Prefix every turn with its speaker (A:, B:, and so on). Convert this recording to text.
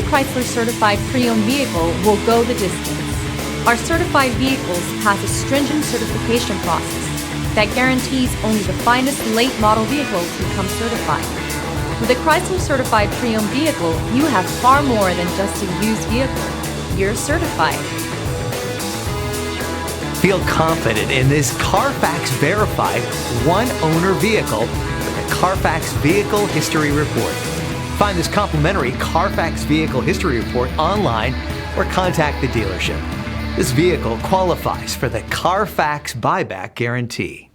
A: Chrysler certified pre-owned vehicle will go the distance. Our certified vehicles pass a stringent certification process that guarantees only the finest late model vehicles become certified. With a Chrysler certified pre-owned vehicle, you have far more than just a used vehicle. You're certified.
B: Feel confident in this Carfax verified one-owner vehicle with a Carfax Vehicle History Report. Find this complimentary Carfax Vehicle History Report online or contact the dealership. This vehicle qualifies for the Carfax Buyback Guarantee.